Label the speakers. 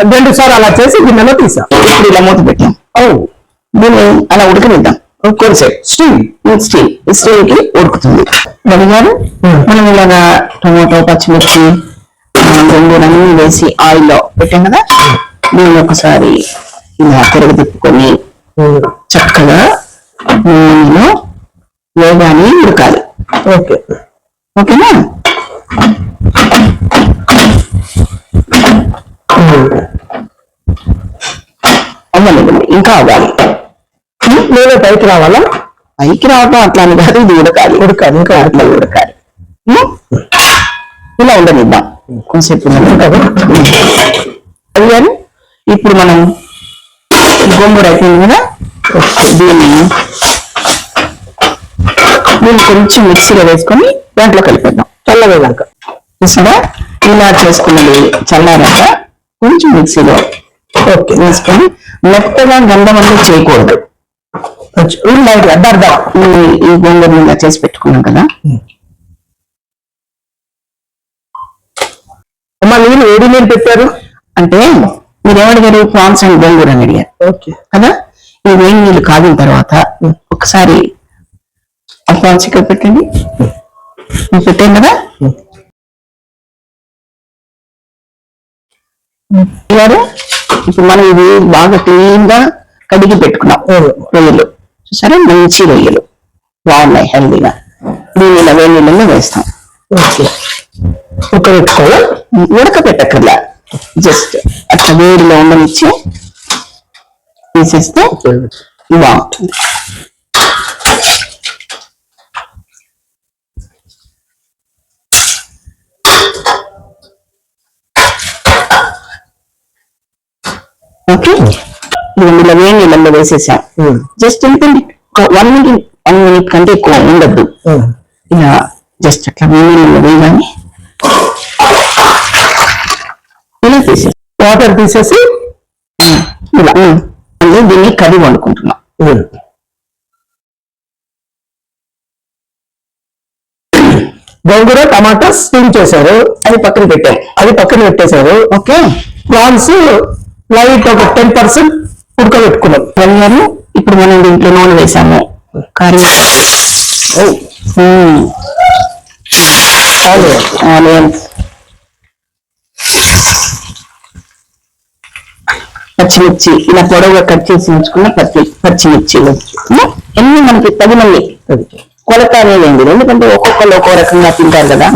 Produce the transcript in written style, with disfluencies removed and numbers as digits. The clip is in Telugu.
Speaker 1: 2 సార్లు అలా చేసి గిన్నెలో తీసాం.
Speaker 2: ఇప్పుడు ఇలా మూత పెట్టాం. దీన్ని అలా ఉడకనిద్దాం. కొంచెం స్టీమ్ కి ఉడుకుతుంది. గారు మనం ఇలాగా టొమాటో, పచ్చిమిర్చి, గోంగూరని వేసి ఆయిల్లో పెట్టాం కదా, దీన్ని ఒకసారి ఇలా తిరగ తిప్పుకొని చక్కగా నూనెలో వేగాని ఉడకాలి. ఓకేనా? అవ్వలేదండి, ఇంకా అవ్వాలి.
Speaker 1: నూనె పైకి రావాలా?
Speaker 2: పైకి రావటం అట్లా అని కాదు, ఇది ఉడకాలి ఇంకా అట్లా ఉడకాలి. ఇలా ఉండనిద్దాం కొంచెంసేపు. అది కానీ ఇప్పుడు మనం గోంగూర అయిపోయింది కదా, దీన్ని కొంచెం మిక్సీలో వేసుకొని దాంట్లో కలిపేద్దాం.
Speaker 1: చల్లవేదాక
Speaker 2: చూసారా? ఇలా చేసుకున్నది చల్లారాక కొంచెం మిక్సీలో వేసుకొని మెత్తగా గంధం అనేది చేయకూడదు. ఈ గోంగూర మీద చేసి పెట్టుకున్నాం కదా.
Speaker 1: అమ్మా నీళ్ళు వేడి నీళ్ళు పెట్టారు
Speaker 2: అంటే మీరేమడిగారు? ప్రాన్స్ అండ్ గోంగూర అని అడిగారు కదా. ఈ వేడి నీళ్ళు కాగిన తర్వాత ఒకసారి ఆ ప్రాన్స్ ఇక్కడ పెట్టండి. పెట్టాం కదా. ఇప్పుడు మనం ఇది బాగా క్లీన్ గా కడిగి పెట్టుకున్నాం రొయ్యలు. చూసారా? మంచి రొయ్యలు బాగున్నాయి, హెల్దీగా. దీని ఇలా వేడి నీళ్ళలో వేస్తాం.
Speaker 1: ఉడకబెట్టుకోవాలి.
Speaker 2: ఉడకబెట్టక్కర్లా, జస్ట్ అట్లా వేడిలో ఉండనిచ్చి తీసేస్తే బాగుంటుంది. ఓకే, ఇలా వేడి నీళ్ళల్లో వేసేసాం. జస్ట్ ఎంతండి, 1 మినిట్ కంటే ఎక్కువ ఉండద్దు. ఇలా జస్ట్ అట్లా వేడి నీళ్ళలో వేయగానే ఇలా తీసేసి
Speaker 1: వాటర్ తీసేసి
Speaker 2: ఇలా దీన్ని కర్రీ వండుకుంటున్నాం.
Speaker 1: గోంగూర టమాటా స్టీమ్ చేశారు,
Speaker 2: అది పక్కన
Speaker 1: పెట్టేశారు.
Speaker 2: ఓకే,
Speaker 1: ప్రాన్స్ లైట్ ఒక 10% ఉడకబెట్టుకున్నాం.
Speaker 2: కడిగాను. ఇప్పుడు మనం దీంట్లో నూనె వేసాము. కర్రీ ఆనియన్స్, పచ్చిమిర్చి ఇలా పొడవుగా కట్ చేసి ఉంచుకున్న పచ్చిమిర్చిలు ఎన్ని మనకి తగినవి. కొలత అనేది, ఎందుకంటే ఒక్కొక్కరు ఒక్కో రకంగా తింటారు కదా.